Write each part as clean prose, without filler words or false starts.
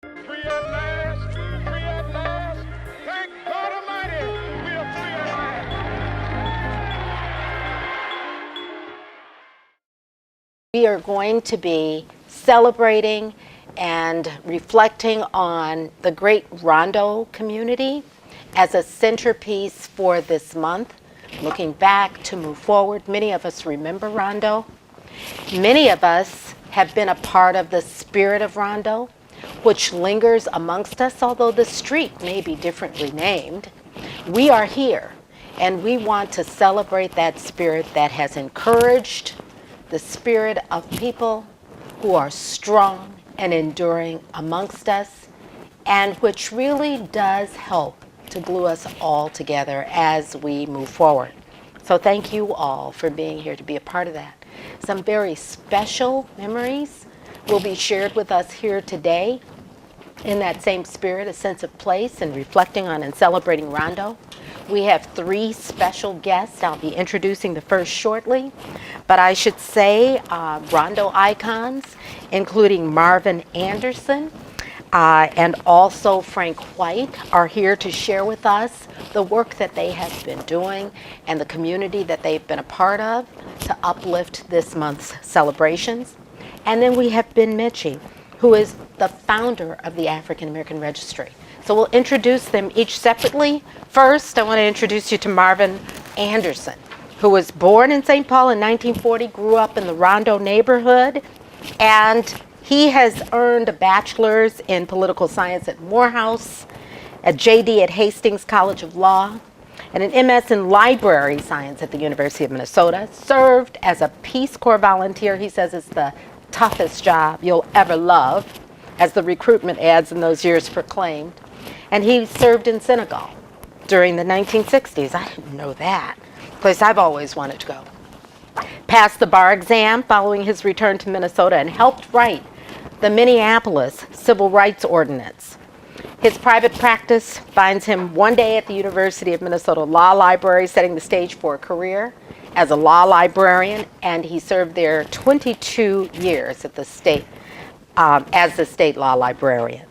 Free at last, free at last. Thank God Almighty, we are free at last. We are going to be celebrating and reflecting on the great Rondo community as a centerpiece for this month. Looking back to move forward, many of us remember Rondo. Many of us have been a part of the spirit of Rondo, which lingers amongst us, although the street may be differently named. We are here, and we want to celebrate that spirit that has encouraged the spirit of people who are strong and enduring amongst us, and which really does help to glue us all together as we move forward. So thank you all for being here to be a part of that. Some very special memories will be shared with us here today in that same spirit, a sense of place, and reflecting on and celebrating Rondo. We have three special guests. I'll be introducing the first shortly, but I should say Rondo icons, including Marvin Anderson and also Frank White, are here to share with us the work that they have been doing and the community that they've been a part of to uplift this month's celebrations. And then we have Mchie, who is the founder of the African American Registry. So we'll introduce them each separately. First, I want to introduce you to Marvin Anderson, who was born in St. Paul in 1940, grew up in the Rondo neighborhood, and he has earned a bachelor's in political science at Morehouse, a JD at Hastings College of Law, and an MS in library science at the University of Minnesota. Served as a Peace Corps volunteer. He says it's the toughest job you'll ever love, as the recruitment ads in those years proclaimed. And he served in Senegal during the 1960s. I didn't know that, place I've always wanted to go. Passed the bar exam following his return to Minnesota and helped write the Minneapolis Civil Rights Ordinance. His private practice finds him one day at the University of Minnesota Law Library, setting the stage for a career as a law librarian, and he served there 22 years at the state as the state law librarian.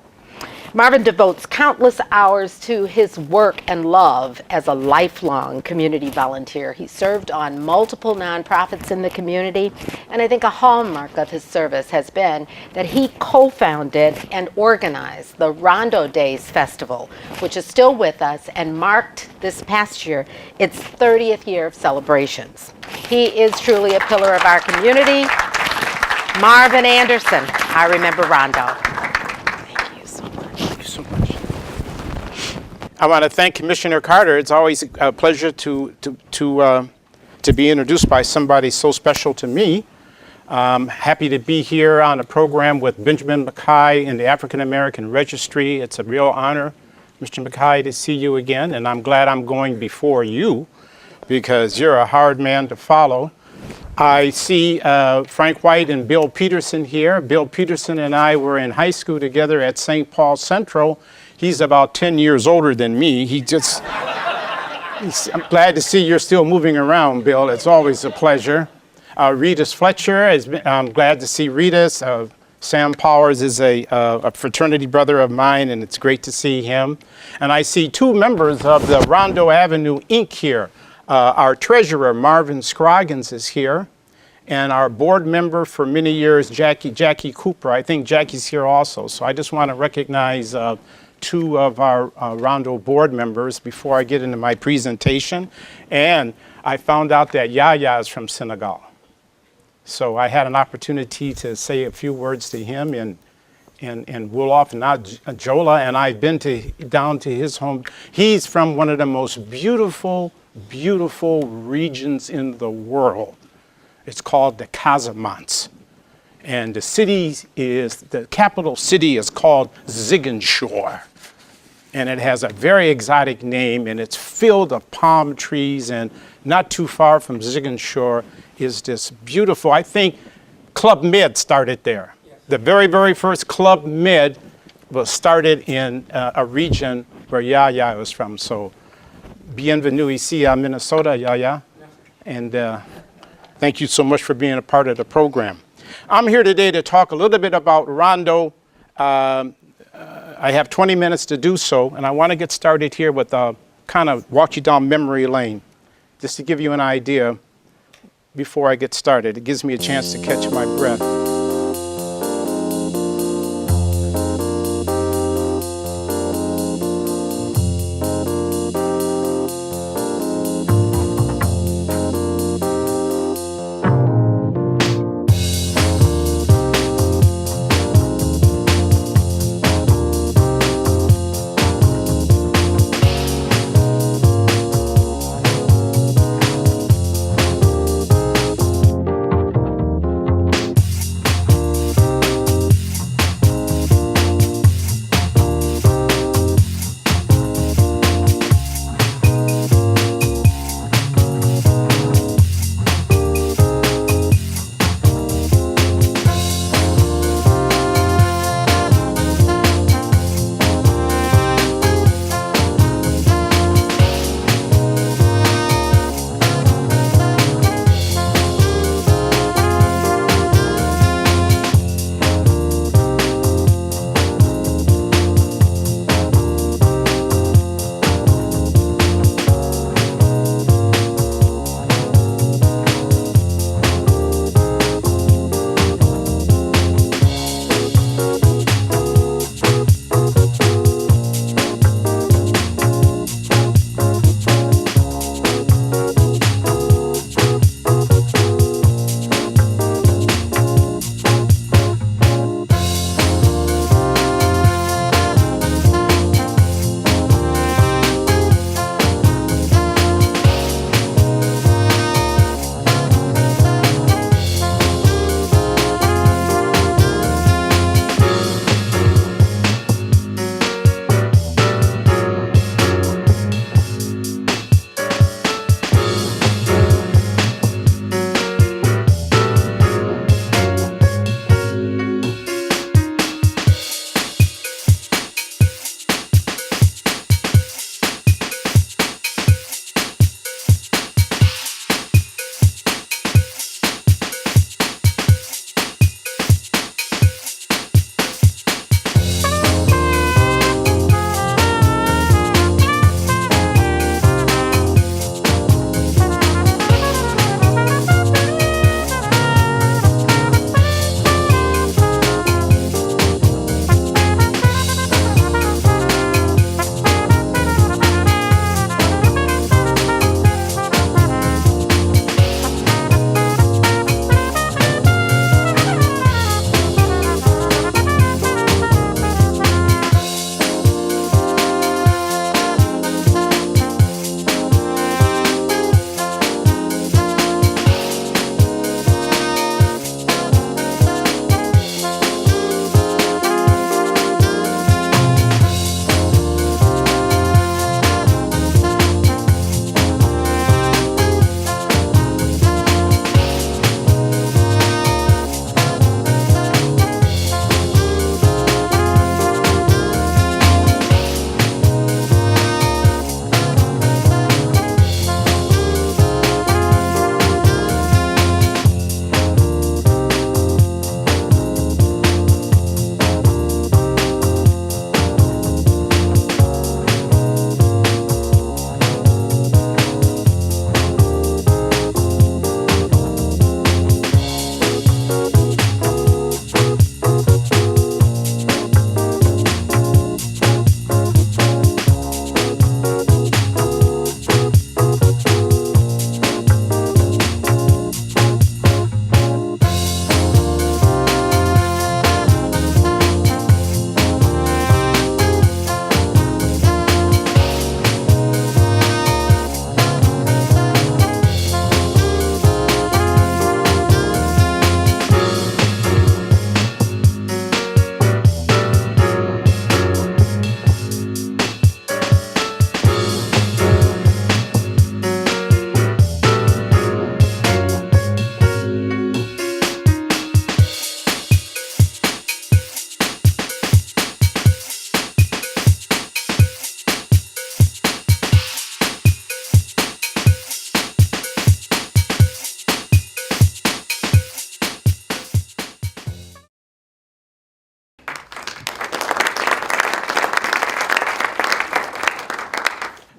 Marvin devotes countless hours to his work and love as a lifelong community volunteer. He served on multiple nonprofits in the community, and I think a hallmark of his service has been that he co-founded and organized the Rondo Days Festival, which is still with us and marked this past year its 30th year of celebrations. He is truly a pillar of our community. Marvin Anderson, I remember Rondo. I want to thank Commissioner Carter. It's always a pleasure to be introduced by somebody so special to me. Happy to be here on a program with Benjamin Mchie in the African American Registry. It's a real honor, Mr. Mchie, to see you again, and I'm glad I'm going before you because you're a hard man to follow. I see Frank White and Bill Peterson here. Bill Peterson and I were in high school together at St. Paul Central. He's about 10 years older than me. I'm glad to see you're still moving around, Bill. It's always a pleasure. Ritas Fletcher, I'm glad to see Ritas. Sam Powers is a fraternity brother of mine, and it's great to see him. And I see two members of the Rondo Avenue Inc. here. Our treasurer, Marvin Scroggins, is here. And our board member for many years, Jackie Cooper. I think Jackie's here also. So I just want to recognize two of our Rondo board members before I get into my presentation. And I found out that Yaya is from Senegal. So I had an opportunity to say a few words to him and Wolof, not Jola, and I've been down to his home. He's from one of the most beautiful regions in the world. It's called the Casamance. And the capital city is called Ziguinchor. And it has a very exotic name, and it's filled with palm trees, and not too far from Ziguinchor is this beautiful, I think Club Med started there. Yes. The very first Club Med was started in a region where Yaya was from. So, bienvenue ici à Minnesota, Yaya. And thank you so much for being a part of the program. I'm here today to talk a little bit about Rondo. I have 20 minutes to do so, and I want to get started here with kind of walk you down memory lane, just to give you an idea before I get started. It gives me a chance to catch my breath.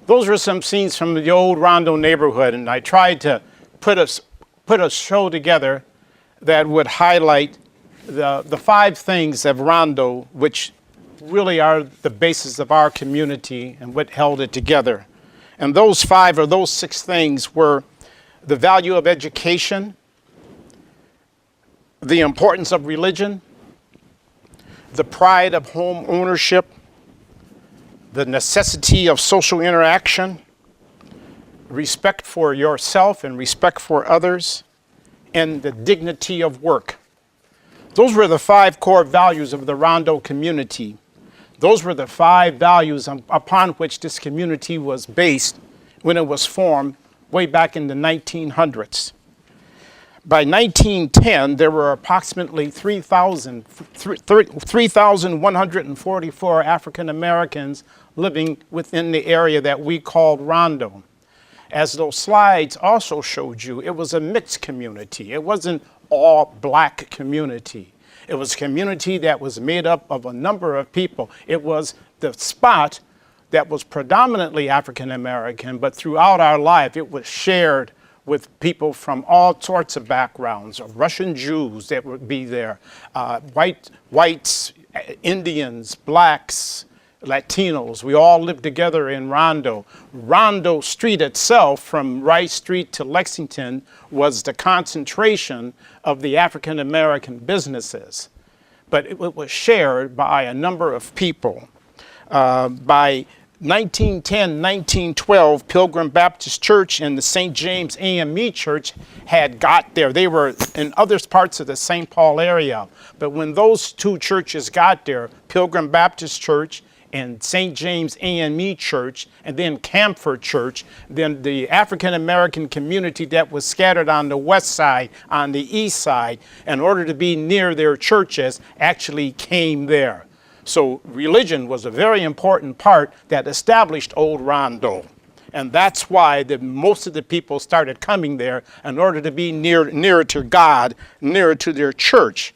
Those were some scenes from the old Rondo neighborhood, and I tried to put a show together that would highlight the 5 things of Rondo, which really are the basis of our community and what held it together. And those 5 or those 6 things were the value of education, the importance of religion, the pride of home ownership, the necessity of social interaction, respect for yourself and respect for others, and the dignity of work. Those were the 5 core values of the Rondo community. Those were the 5 values upon which this community was based when it was formed way back in the 1900s. By 1910, there were approximately 3,144 African Americans living within the area that we called Rondo. As those slides also showed you, it was a mixed community. It wasn't all black community. It was a community that was made up of a number of people. It was the spot that was predominantly African American, but throughout our life, it was shared with people from all sorts of backgrounds, Russian Jews that would be there, whites, Indians, blacks, Latinos. We all lived together in Rondo. Rondo Street itself, from Rice Street to Lexington, was the concentration of the African American businesses. But it was shared by a number of people. By 1910, 1912, Pilgrim Baptist Church and the St. James AME Church had got there. They were in other parts of the St. Paul area. But when those 2 churches got there, Pilgrim Baptist Church and St. James AME Church, and then Camphor Church, then the African American community that was scattered on the west side, on the east side, in order to be near their churches, actually came there. So religion was a very important part that established Old Rondo. And that's why most of the people started coming there in order to be nearer to God, nearer to their church.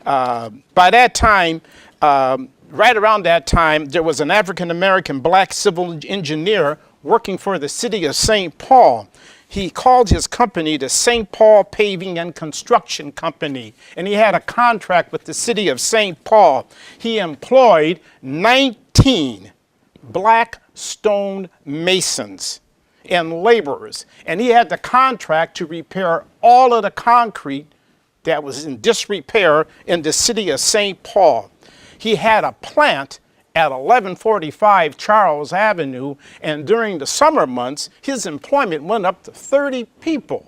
By that time, right around that time, there was an African-American black civil engineer working for the city of St. Paul. He called his company the St. Paul Paving and Construction Company, and he had a contract with the city of St. Paul. He employed 19 black stone masons and laborers, and he had the contract to repair all of the concrete that was in disrepair in the city of St. Paul. He had a plant at 1145 Charles Avenue, and during the summer months, his employment went up to 30 people.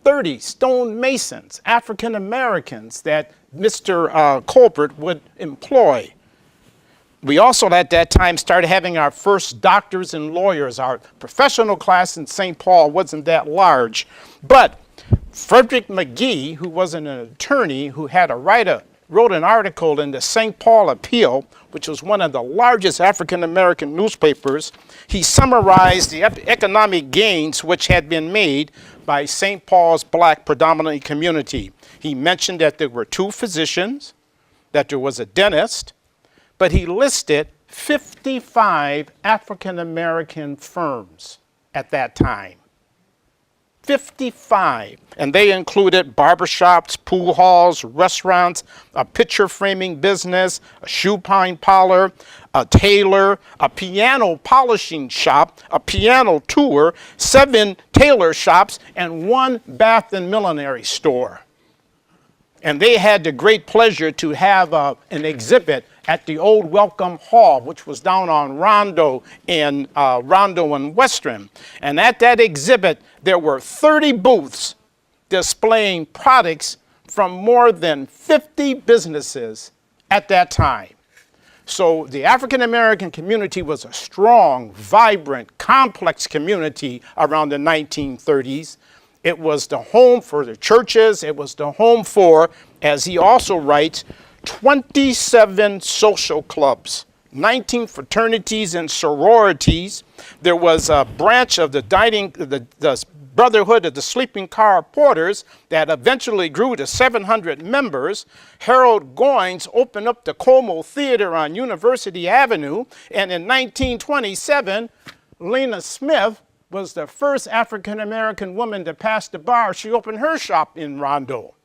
30 stone masons, African Americans that Mr. Colbert would employ. We also at that time started having our first doctors and lawyers. Our professional class in St. Paul wasn't that large, but Frederick Mchie, who was an attorney who had wrote an article in the St. Paul Appeal, which was one of the largest African-American newspapers. He summarized the economic gains which had been made by St. Paul's black predominant community. He mentioned that there were 2 physicians, that there was a dentist, but he listed 55 African-American firms at that time. 55, and they included barbershops, pool halls, restaurants, a picture framing business, a shoe pine parlor, a tailor, a piano polishing shop, a piano tour, 7 tailor shops, and 1 bath and millinery store. And they had the great pleasure to have an exhibit at the old Welcome Hall, which was down on Rondo and Western. And at that exhibit, there were 30 booths displaying products from more than 50 businesses at that time. So the African American community was a strong, vibrant, complex community around the 1930s. It was the home for the churches. It was the home for, as he also writes, 27 social clubs, 19 fraternities and sororities. There was a branch of the Brotherhood of the Sleeping Car Porters that eventually grew to 700 members. Harold Goines opened up the Como Theater on University Avenue, and in 1927, Lena Smith was the first African-American woman to pass the bar. She opened her shop in Rondo.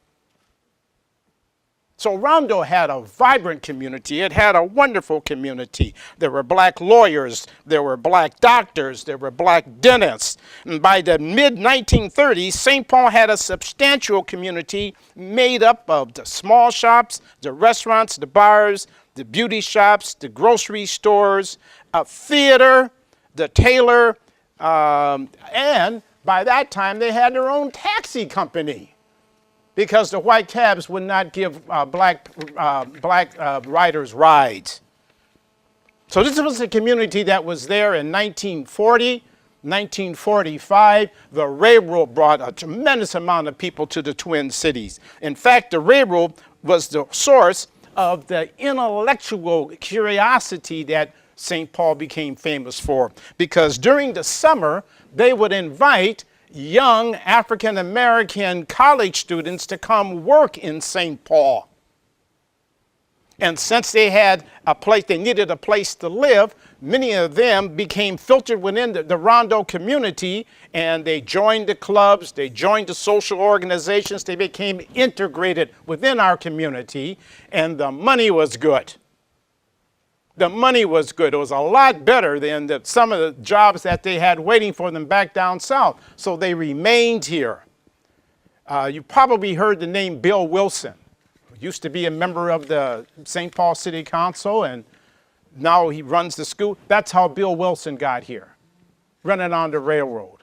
So Rondo had a vibrant community. It had a wonderful community. There were black lawyers, there were black doctors, there were black dentists. And by the mid-1930s, St. Paul had a substantial community made up of the small shops, the restaurants, the bars, the beauty shops, the grocery stores, a theater, the tailor, and by that time they had their own taxi company, because the white cabs would not give black riders rides. So this was a community that was there in 1940, 1945. The railroad brought a tremendous amount of people to the Twin Cities. In fact, the railroad was the source of the intellectual curiosity that St. Paul became famous for, because during the summer, they would invite young African-American college students to come work in St. Paul. And since they had a place, they needed a place to live, many of them became filtered within the Rondo community, and they joined the clubs, they joined the social organizations, they became integrated within our community, and the money was good. The money was good. It was a lot better than some of the jobs that they had waiting for them back down south. So they remained here. You probably heard the name Bill Wilson. He used to be a member of the St. Paul City Council, and now he runs the school. That's how Bill Wilson got here, running on the railroad.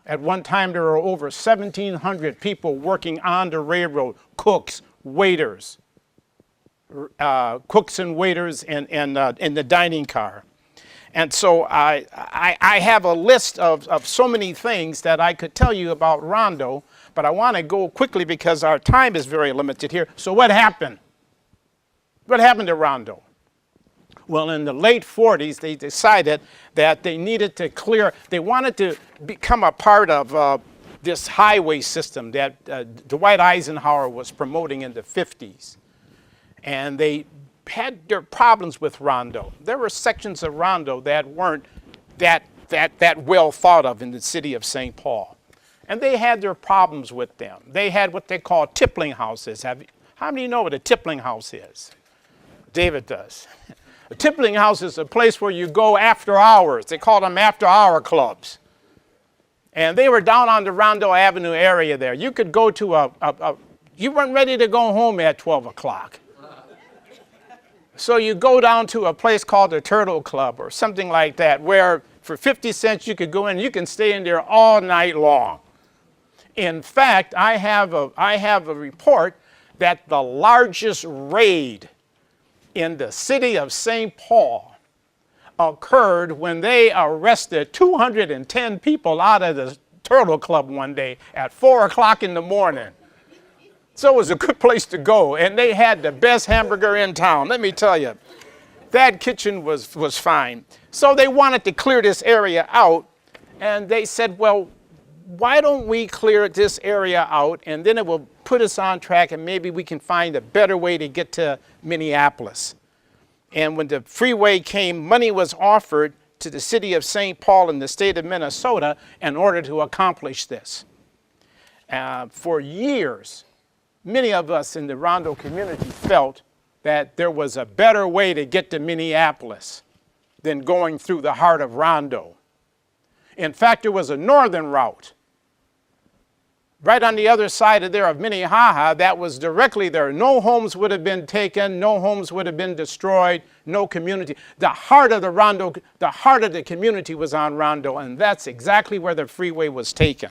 At one time, there were over 1,700 people working on the railroad, cooks, waiters, cooks and waiters in the dining car. And so I have a list of so many things that I could tell you about Rondo, but I want to go quickly because our time is very limited here. So what happened? What happened to Rondo? Well, in the late 40s, they decided that they needed to clear, they wanted to become a part of this highway system that Dwight Eisenhower was promoting in the 50s. And they had their problems with Rondo. There were sections of Rondo that weren't that well thought of in the city of St. Paul. And they had their problems with them. They had what they call tippling houses. How many know what a tippling house is? David does. A tippling house is a place where you go after hours. They call them after-hour clubs. And they were down on the Rondo Avenue area there. You could go to you weren't ready to go home at 12 o'clock. So you go down to a place called the Turtle Club or something like that, where for 50 cents you could go in and you can stay in there all night long. In fact, I have a report that the largest raid in the city of St. Paul occurred when they arrested 210 people out of the Turtle Club one day at 4 o'clock in the morning. So it was a good place to go, and they had the best hamburger in town. Let me tell you, that kitchen was fine. So they wanted to clear this area out, and they said, well, why don't we clear this area out, and then it will put us on track, and maybe we can find a better way to get to Minneapolis. And when the freeway came, money was offered to the city of St. Paul and the state of Minnesota in order to accomplish this. For years, many of us in the Rondo community felt that there was a better way to get to Minneapolis than going through the heart of Rondo. In fact, there was a northern route right on the other side of there of Minnehaha that was directly there. No homes would have been taken, no homes would have been destroyed, no community. The heart of the Rondo, the heart of the community was on Rondo, and that's exactly where the freeway was taken.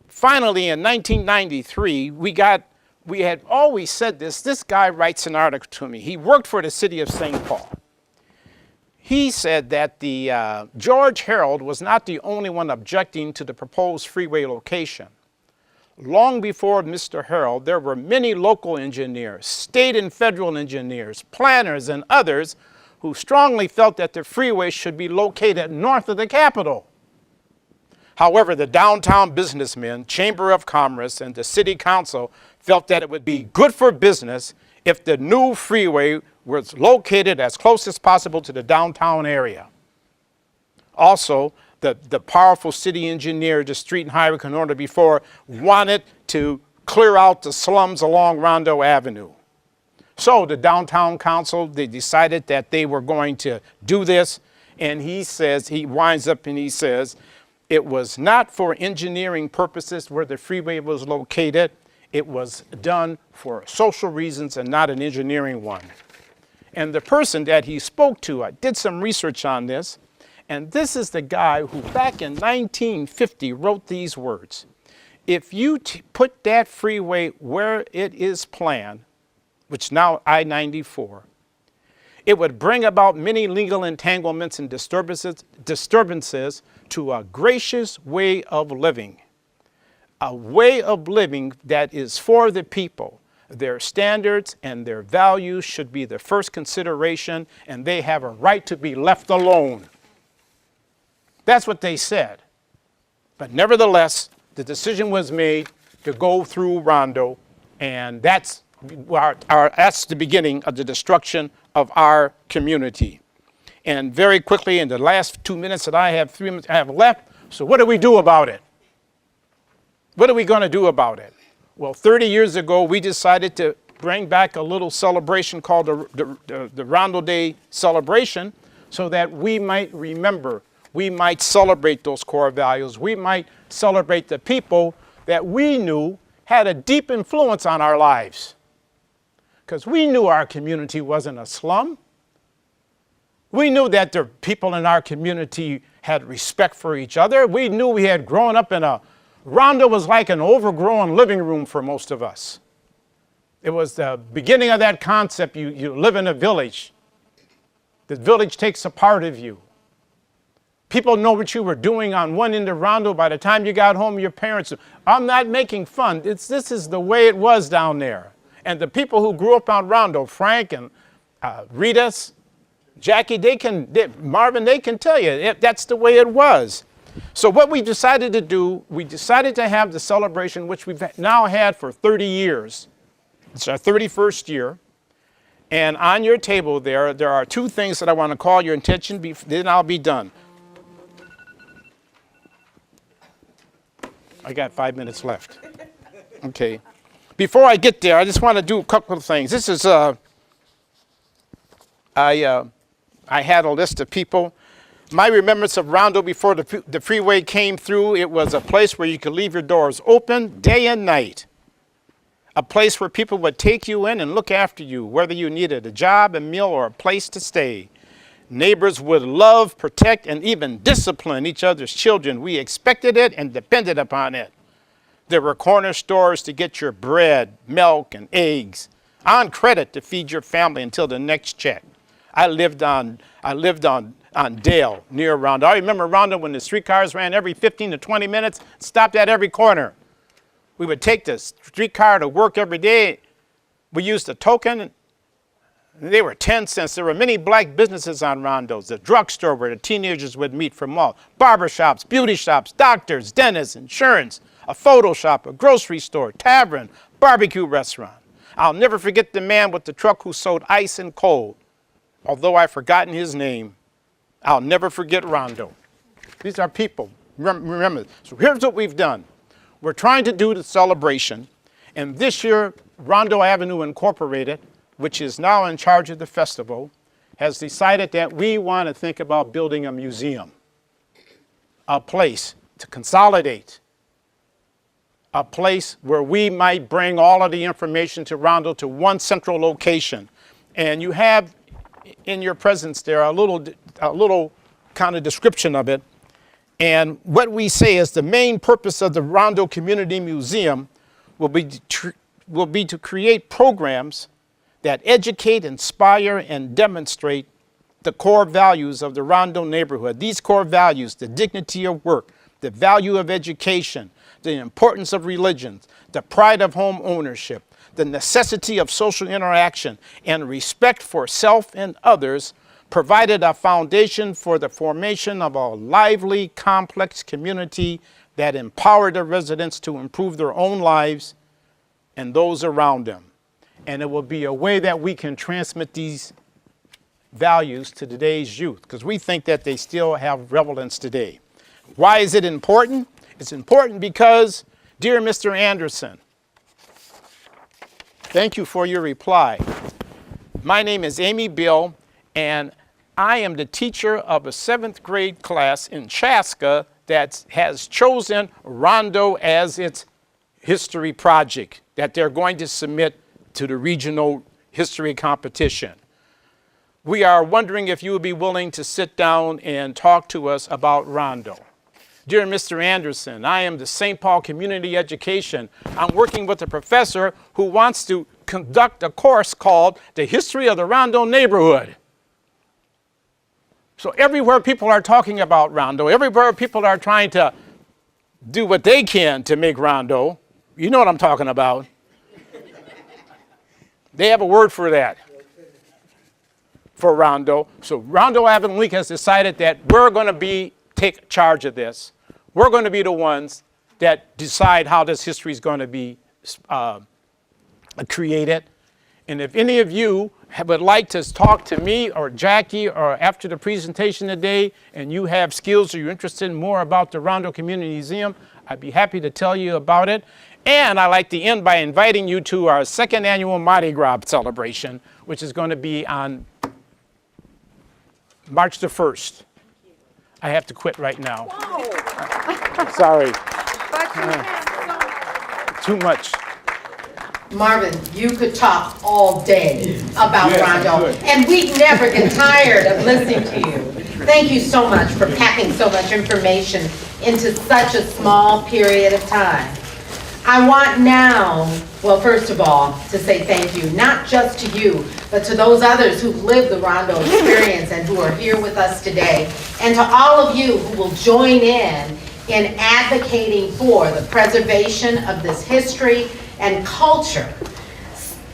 Finally, in 1993, we had always said this guy writes an article to me. He worked for the city of St. Paul. He said that the George Herald was not the only one objecting to the proposed freeway location. Long before Mr. Herald, there were many local engineers, state and federal engineers, planners, and others who strongly felt that the freeway should be located north of the Capitol. However, the downtown businessmen, Chamber of Commerce, and the City Council felt that it would be good for business if the new freeway was located as close as possible to the downtown area. Also, the powerful city engineer, the street and highway coordinator before, wanted to clear out the slums along Rondo Avenue. So the downtown council, they decided that they were going to do this. And he says, he winds up and he says, it was not for engineering purposes where the freeway was located. It was done for social reasons and not an engineering one. And the person that he spoke to, I did some research on this, and this is the guy who back in 1950 wrote these words. If you put that freeway where it is planned, which now I-94, it would bring about many legal entanglements and disturbances to a gracious way of living. A way of living that is for the people. Their standards and their values should be the first consideration, and they have a right to be left alone. That's what they said. But nevertheless, the decision was made to go through Rondo, and that's the beginning of the destruction of our community. And very quickly, in the last 2 minutes that I have, 3 minutes I have left, so what do we do about it? What are we going to do about it? Well, 30 years ago, we decided to bring back a little celebration called the Rondo Day celebration so that we might remember, we might celebrate those core values, we might celebrate the people that we knew had a deep influence on our lives. Because we knew our community wasn't a slum. We knew that the people in our community had respect for each other. We knew we had grown up in Rondo was like an overgrown living room for most of us. It was the beginning of that concept. You live in a village. The village takes a part of you. People know what you were doing on one end of Rondo. By the time you got home, your parents, I'm not making fun. This is the way it was down there. And the people who grew up on Rondo, Frank and Rita's, Jackie, Marvin, they can tell you that's the way it was. So what we decided to do, we decided to have the celebration, which we've now had for 30 years. It's our 31st year. And on your table there are two things that I want to call your attention, then I'll be done. I got 5 minutes left. Okay. Before I get there, I just want to do a couple of things. This is, I had a list of people. My remembrance of Rondo before the freeway came through, it was a place where you could leave your doors open day and night. A place where people would take you in and look after you, whether you needed a job, a meal, or a place to stay. Neighbors would love, protect, and even discipline each other's children. We expected it and depended upon it. There were corner stores to get your bread, milk, and eggs, on credit to feed your family until the next check. I lived on Dale, near Rondo. I remember Rondo when the streetcars ran every 15 to 20 minutes, stopped at every corner. We would take the streetcar to work every day. We used a token. They were 10 cents. There were many black businesses on Rondo's. The drugstore where the teenagers would meet from all. Barbershops, beauty shops, doctors, dentists, insurance, a photo shop, a grocery store, tavern, barbecue restaurant. I'll never forget the man with the truck who sold ice and cold. Although I've forgotten his name, I'll never forget Rondo. These are people. Remember, so here's what we've done. We're trying to do the celebration, and this year, Rondo Avenue Incorporated, which is now in charge of the festival, has decided that we want to think about building a museum, a place to consolidate, a place where we might bring all of the information to Rondo to one central location. And you have in your presence there a little kind of description of it. And what we say is the main purpose of the Rondo Community Museum will be to create programs that educate, inspire, and demonstrate the core values of the Rondo neighborhood. These core values, the dignity of work, the value of education, the importance of religions, the pride of home ownership, the necessity of social interaction, and respect for self and others, provided a foundation for the formation of a lively, complex community that empowered the residents to improve their own lives and those around them. And it will be a way that we can transmit these values to today's youth, because we think that they still have relevance today. Why is it important? It's important because, dear Mr. Anderson, thank you for your reply. My name is Amy Bill, and I am the teacher of a 7th grade class in Chaska that has chosen Rondo as its history project that they're going to submit to the regional history competition. We are wondering if you would be willing to sit down and talk to us about Rondo. Dear Mr. Anderson, I am the St. Paul Community Education. I'm working with a professor who wants to conduct a course called The History of the Rondo Neighborhood. So everywhere people are talking about Rondo, everywhere people are trying to do what they can to make Rondo, you know what I'm talking about. They have a word for that, for Rondo. So Rondo Avenue League has decided that we're going to take charge of this. We're going to be the ones that decide how this history is going to be created. And if any of you would like to talk to me or Jackie or after the presentation today, and you have skills or you're interested in more about the Rondo Community Museum, I'd be happy to tell you about it. And I'd like to end by inviting you to our 2nd annual Mardi Gras celebration, which is going to be on March the 1st. I have to quit right now. Sorry. Too much. Marvin, you could talk all day about Rondo, and we'd never get tired of listening to you. Thank you so much for packing so much information into such a small period of time. I want now, well, first of all, to say thank you, not just to you, but to those others who've lived the Rondo experience and who are here with us today, and to all of you who will join in advocating for the preservation of this history and culture.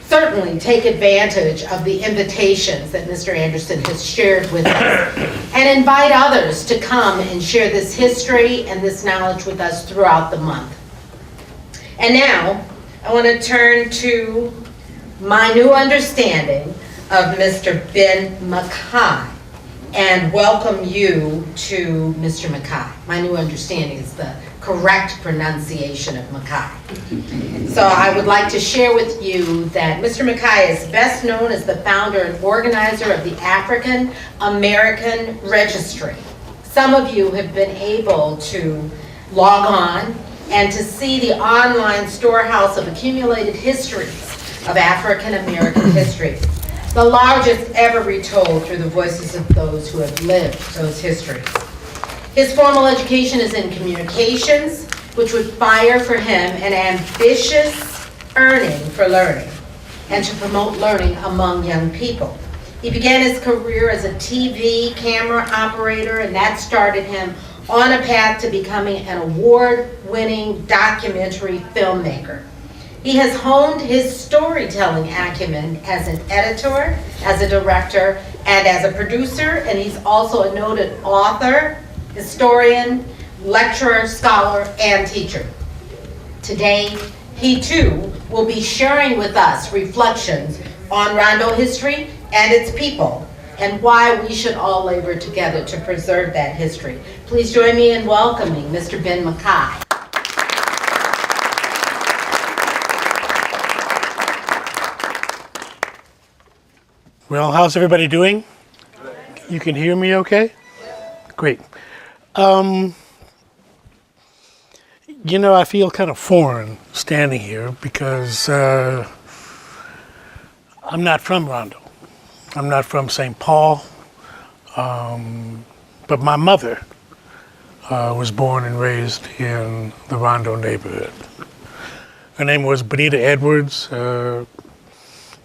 Certainly take advantage of the invitations that Mr. Anderson has shared with us, and invite others to come and share this history and this knowledge with us throughout the month. And now, I want to turn to my new understanding of Mr. Ben Mchie and welcome you to Mr. Mchie. My new understanding is the correct pronunciation of Mchie. So I would like to share with you that Mr. Mchie is best known as the founder and organizer of the African American Registry. Some of you have been able to log on and to see the online storehouse of accumulated histories of African American history, the largest ever retold through the voices of those who have lived those histories. His formal education is in communications, which would fire for him an ambitious yearning for learning and to promote learning among young people. He began his career as a TV camera operator, and that started him on a path to becoming an award-winning documentary filmmaker. He has honed his storytelling acumen as an editor, as a director, and as a producer, and he's also a noted author, historian, lecturer, scholar, and teacher. Today, he too will be sharing with us reflections on Rondo history and its people, and why we should all labor together to preserve that history. Please join me in welcoming Mr. Ben Mchie. Well, how's everybody doing? You can hear me okay? Great. You know, I feel kind of foreign standing here because I'm not from Rondo. I'm not from St. Paul, but my mother was born and raised in the Rondo neighborhood. Her name was Benita Edwards.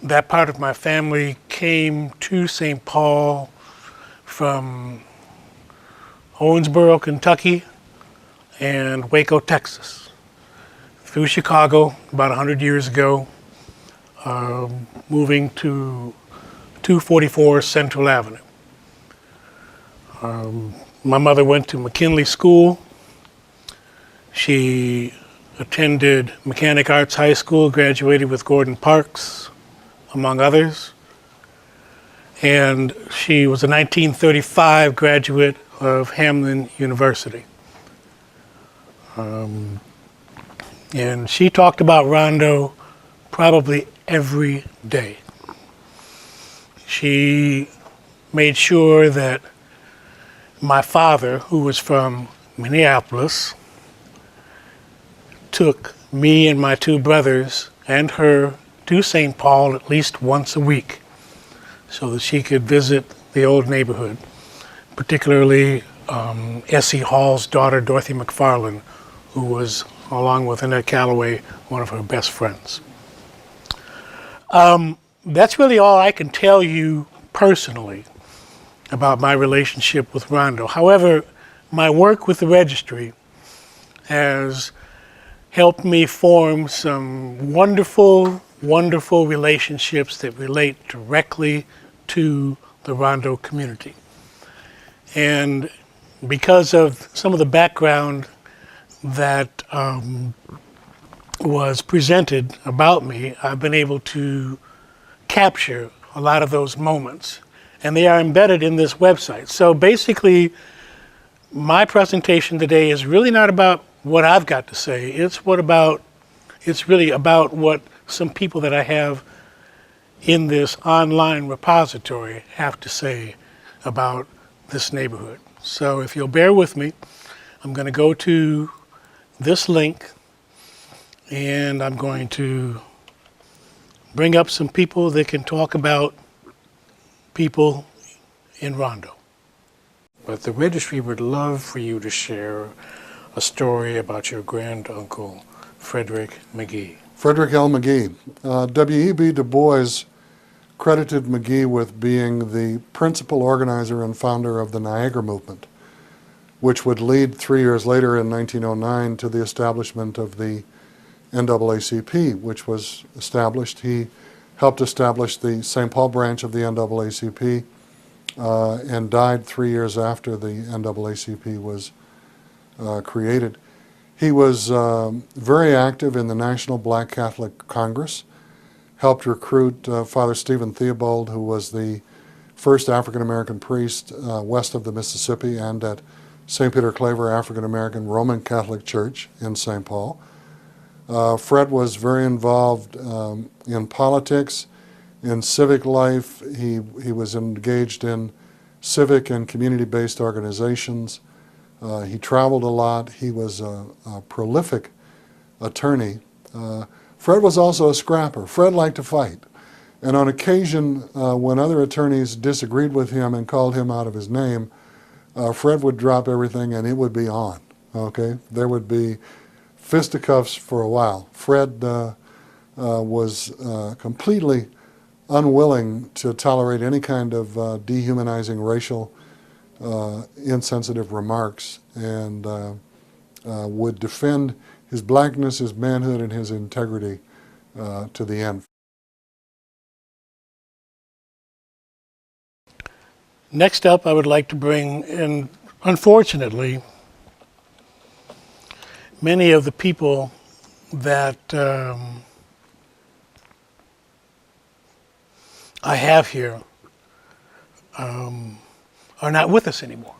That part of my family came to St. Paul from Owensboro, Kentucky, and Waco, Texas, through Chicago about 100 years ago, moving to 244 Central Avenue. My mother went to McKinley School. She attended Mechanic Arts High School, graduated with Gordon Parks, among others. and she was a 1935 graduate of Hamlin University. And she talked about Rondo probably every day. She made sure that my father, who was from Minneapolis, took me and my two brothers and her to St. Paul at least once a week so that she could visit the old neighborhood, particularly S.E. Hall's daughter, Dorothy McFarland, who was, along with Annette Calloway, one of her best friends. That's really all I can tell you personally about my relationship with Rondo. However, my work with the Registry has helped me form some wonderful, wonderful relationships that relate directly to the Rondo community. And because of some of the background that was presented about me, I've been able to capture a lot of those moments, and they are embedded in this website. So basically, my presentation today is really not about what I've got to say. It's really about what some people that I have in this online repository have to say about this neighborhood. So if you'll bear with me, I'm going to go to this link, and I'm going to bring up some people that can talk about people in Rondo. But the Registry would love for you to share a story about your granduncle, Frederick Mchie. Frederick L. Mchie. W.E.B. Du Bois credited Mchie with being the principal organizer and founder of the Niagara Movement, which would lead 3 years later in 1909 to the establishment of the NAACP, which was established. He helped establish the St. Paul branch of the NAACP and died 3 years after the NAACP was created. He was very active in the National Black Catholic Congress, helped recruit Father Stephen Theobald, who was the first African-American priest west of the Mississippi and at St. Peter Claver African-American Roman Catholic Church in St. Paul. Fred was very involved in politics, in civic life. He was engaged in civic and community-based organizations. He traveled a lot. He was a prolific attorney. Fred was also a scrapper. Fred liked to fight. And on occasion, when other attorneys disagreed with him and called him out of his name, Fred would drop everything and it would be on, okay? There would be fisticuffs for a while. Fred was completely unwilling to tolerate any kind of dehumanizing racial insensitive remarks, and would defend his blackness, his manhood, and his integrity to the end. Next up, I would like to bring in, unfortunately, many of the people that I have here are not with us anymore.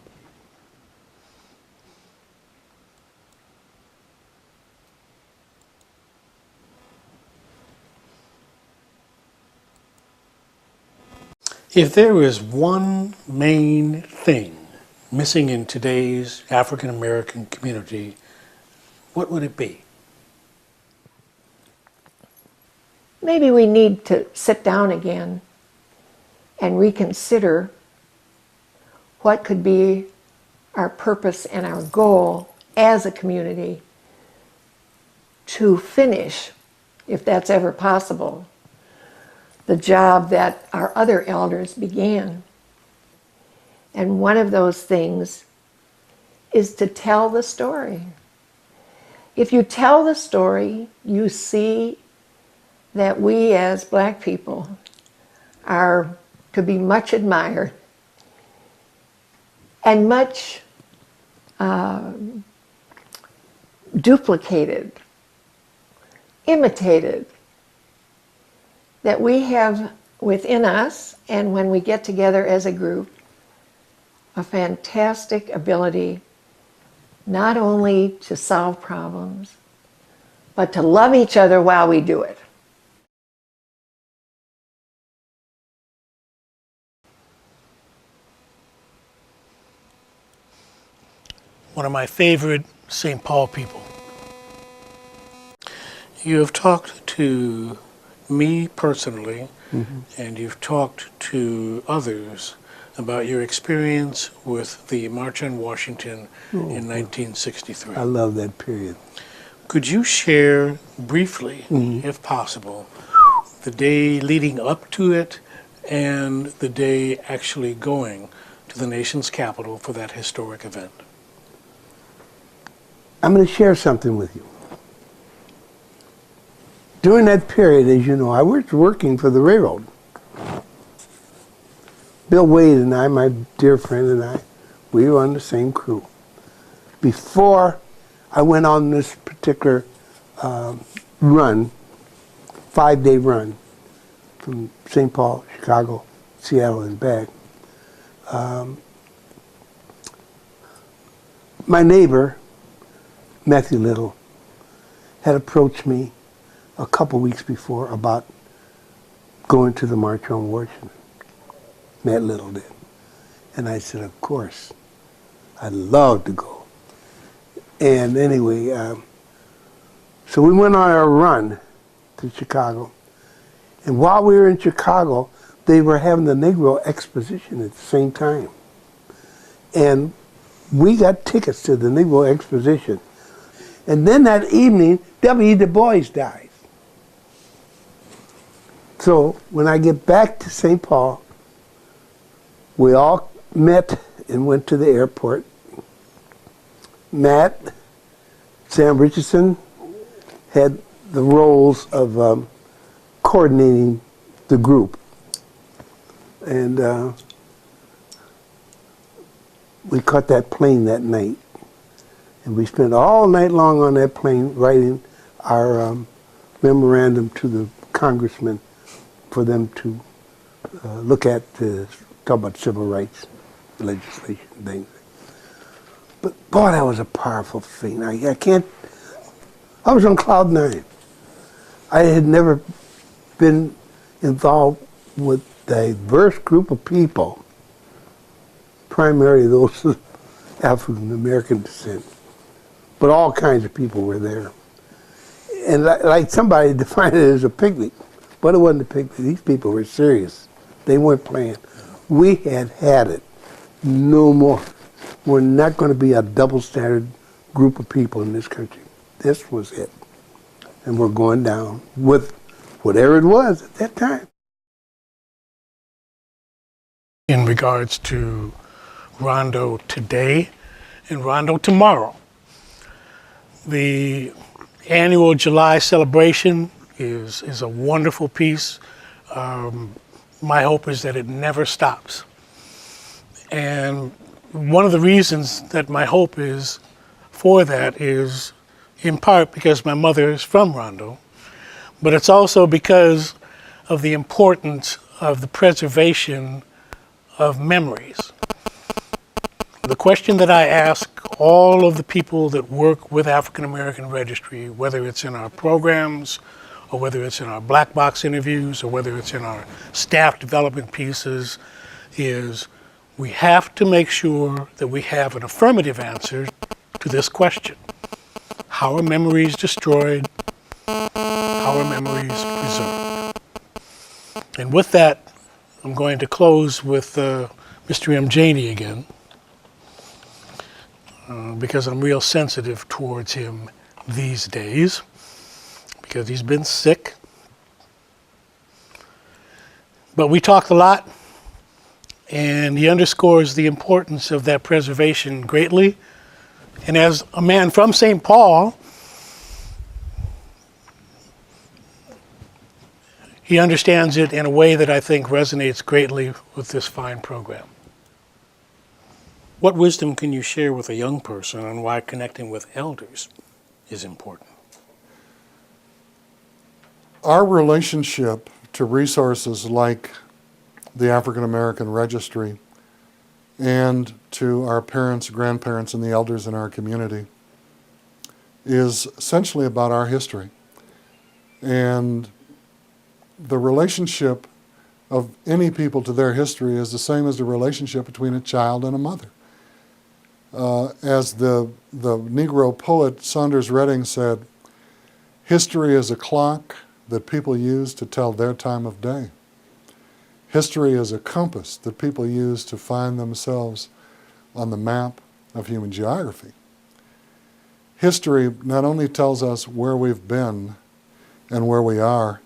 If there is one main thing missing in today's African American community, what would it be? Maybe we need to sit down again and reconsider what could be our purpose and our goal as a community to finish, if that's ever possible, the job that our other elders began. And one of those things is to tell the story. If you tell the story, you see that we as Black people are to be much admired and much duplicated, imitated, that we have within us, and when we get together as a group, a fantastic ability not only to solve problems, but to love each other while we do it. One of my favorite St. Paul people. You have talked to me personally, and you've talked to others about your experience with the March on Washington in 1963. I love that period. Could you share briefly, if possible, the day leading up to it and the day actually going to the nation's capital for that historic event? I'm going to share something with you. During that period, as you know, I was working for the railroad. Bill Wade and I, my dear friend and I, we were on the same crew. Before I went on this particular run, 5-day run from St. Paul, Chicago, Seattle, and back, my neighbor, Matthew Little, had approached me a couple weeks before about going to the March on Washington. Matt Little did. And I said, of course. I'd love to go. And anyway, so we went on our run to Chicago. And while we were in Chicago, they were having the Negro Exposition at the same time. And we got tickets to the Negro Exposition. And then that evening, W. Du Bois dies. So when I get back to St. Paul, we all met and went to the airport. Matt, Sam Richardson had the roles of coordinating the group. And we caught that plane that night. And we spent all night long on that plane writing our memorandum to the congressmen for them to look at, talk about civil rights legislation things. But boy, that was a powerful thing. I was on cloud nine. I had never been involved with a diverse group of people, primarily those of African American descent. But all kinds of people were there. And like somebody defined it as a picnic, but it wasn't a picnic. These people were serious. They weren't playing. We had it. No more. We're not going to be a double standard group of people in this country. This was it. And we're going down with whatever it was at that time. In regards to Rondo today and Rondo tomorrow, the annual July celebration is a wonderful piece. My hope is that it never stops. And one of the reasons that my hope is for that is in part because my mother is from Rondo, but it's also because of the importance of the preservation of memories. The question that I ask all of the people that work with African American Registry, whether it's in our programs or whether it's in our black box interviews or whether it's in our staff development pieces, is we have to make sure that we have an affirmative answer to this question. How are memories destroyed? How are memories preserved? And with that, I'm going to close with Mr. Mchie again, because I'm real sensitive towards him these days, because he's been sick. But we talked a lot, and he underscores the importance of that preservation greatly. And as a man from St. Paul, he understands it in a way that I think resonates greatly with this fine program. What wisdom can you share with a young person on why connecting with elders is important? Our relationship to resources like the African American Registry and to our parents, grandparents, and the elders in our community is essentially about our history. And the relationship of any people to their history is the same as the relationship between a child and a mother. As the Negro poet Saunders Redding said, history is a clock that people use to tell their time of day. History is a compass that people use to find themselves on the map of human geography. History not only tells us where we've been and where we are,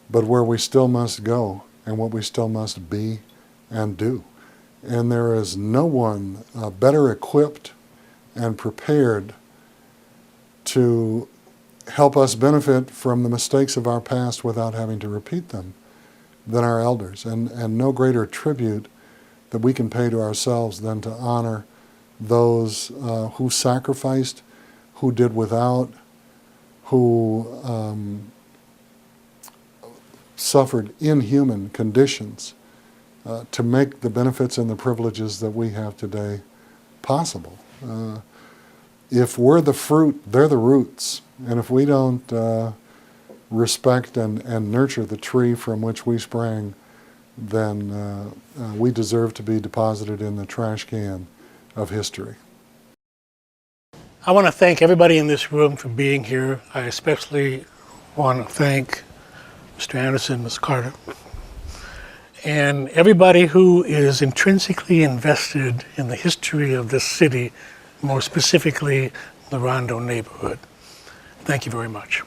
but where we still must go and what we still must be and do. And there is no one better equipped and prepared to help us benefit from the mistakes of our past without having to repeat them than our elders. And no greater tribute that we can pay to ourselves than to honor those who sacrificed, who did without, who suffered inhuman conditions to make the benefits and the privileges that we have today possible. If we're the fruit, they're the roots. And if we don't respect and nurture the tree from which we sprang, then we deserve to be deposited in the trash can of history. I want to thank everybody in this room for being here. I especially want to thank Mr. Anderson, Ms. Carter, and everybody who is intrinsically invested in the history of this city, more specifically the Rondo neighborhood. Thank you very much.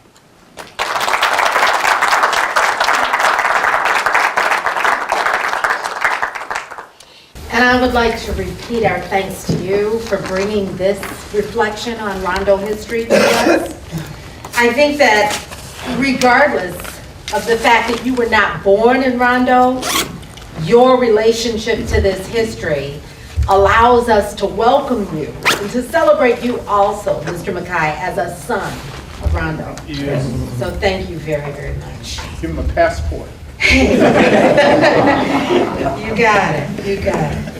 And I would like to repeat our thanks to you for bringing this reflection on Rondo history to us. I think that regardless of the fact that you were not born in Rondo, your relationship to this history allows us to welcome you and to celebrate you also, Mr. Mchie, as a son of Rondo. Yes. So thank you very, very much. Give him a passport. You got it, you got it.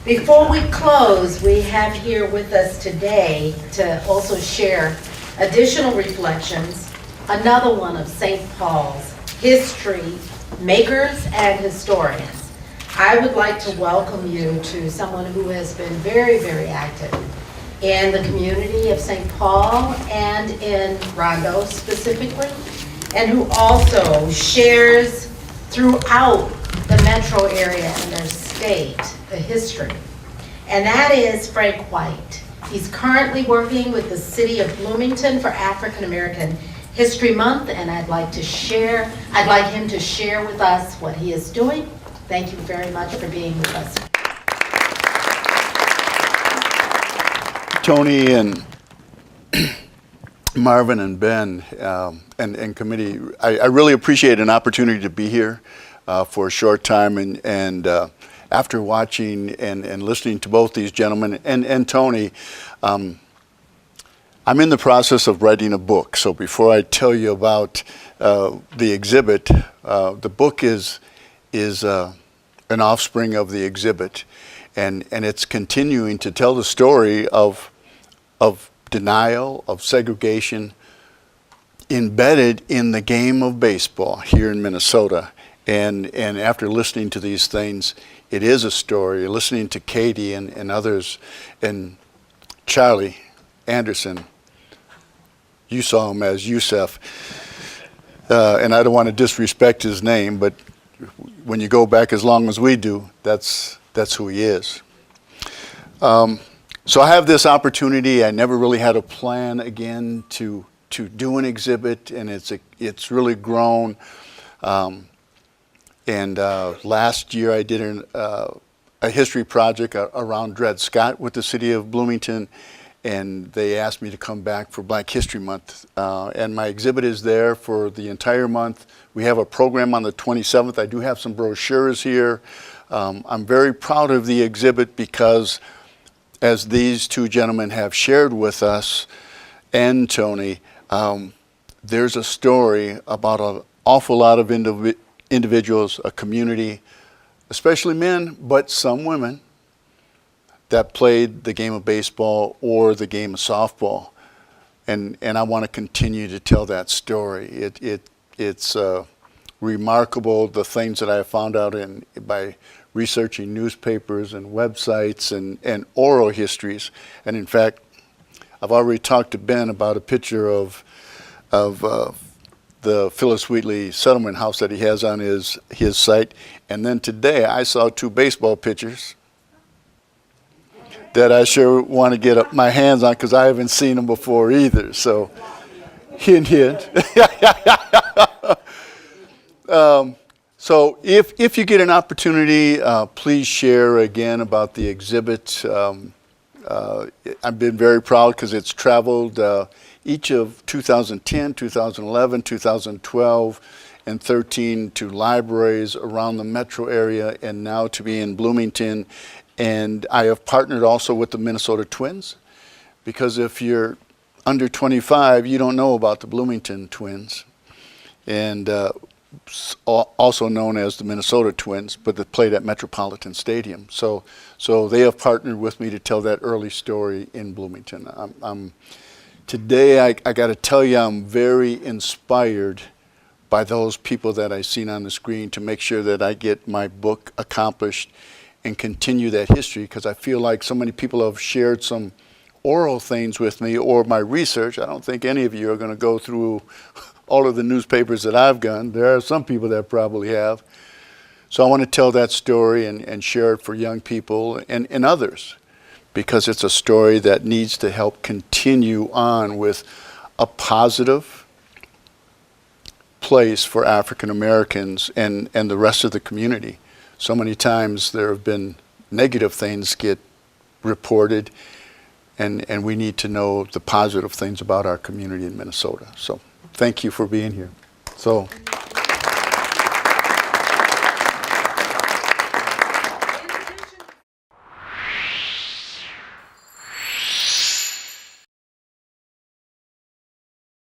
Before we close, we have here with us today to also share additional reflections, another one of St. Paul's history makers and historians. I would like to welcome you to someone who has been very, very active in the community of St. Paul and in Rondo specifically, and who also shares throughout the metro area and their state the history. And that is Frank White. He's currently working with the city of Bloomington for African American History Month, and I'd like him to share with us what he is doing. Thank you very much for being with us. Tony and Marvin and Ben and committee, I really appreciate an opportunity to be here for a short time, and after watching and listening to both these gentlemen and Tony, I'm in the process of writing a book. So before I tell you about the exhibit, the book is an offspring of the exhibit, and it's continuing to tell the story of denial, of segregation embedded in the game of baseball here in Minnesota. And after listening to these things, it is a story. Listening to Katie and others, and Charlie Anderson, you saw him as Yusef, and I don't want to disrespect his name, but when you go back as long as we do, that's who he is. So I have this opportunity. I never really had a plan again to do an exhibit, and it's really grown. And last year I did a history project around Dred Scott with the city of Bloomington, and they asked me to come back for Black History Month. And my exhibit is there for the entire month. We have a program on the 27th. I do have some brochures here. I'm very proud of the exhibit because, as these two gentlemen have shared with us, and Tony, there's a story about awful lot of individuals, a community, especially men, but some women, that played the game of baseball or the game of softball. And I want to continue to tell that story. It's remarkable, the things that I have found out by researching newspapers and websites and oral histories. And in fact, I've already talked to Ben about a picture of the Phyllis Wheatley settlement house that he has on his site. And then today I saw 2 baseball pitchers that I sure want to get my hands on, because I haven't seen them before either. So, hint, hint. So if you get an opportunity, please share again about the exhibit. I've been very proud because it's traveled each of 2010, 2011, 2012, and 13 to libraries around the metro area, and now to be in Bloomington. And I have partnered also with the Minnesota Twins, because if you're under 25, you don't know about the Bloomington Twins, and also known as the Minnesota Twins, but they played at Metropolitan Stadium. So they have partnered with me to tell that early story in Bloomington. Today, I got to tell you, I'm very inspired by those people that I've seen on the screen to make sure that I get my book accomplished and continue that history, because I feel like so many people have shared some oral things with me or my research. I don't think any of you are going to go through all of the newspapers that I've done. There are some people that probably have. So I want to tell that story and share it for young people and others, because it's a story that needs to help continue on with a positive place for African Americans and the rest of the community. So many times there have been negative things get reported, and we need to know the positive things about our community in Minnesota. So thank you for being here. So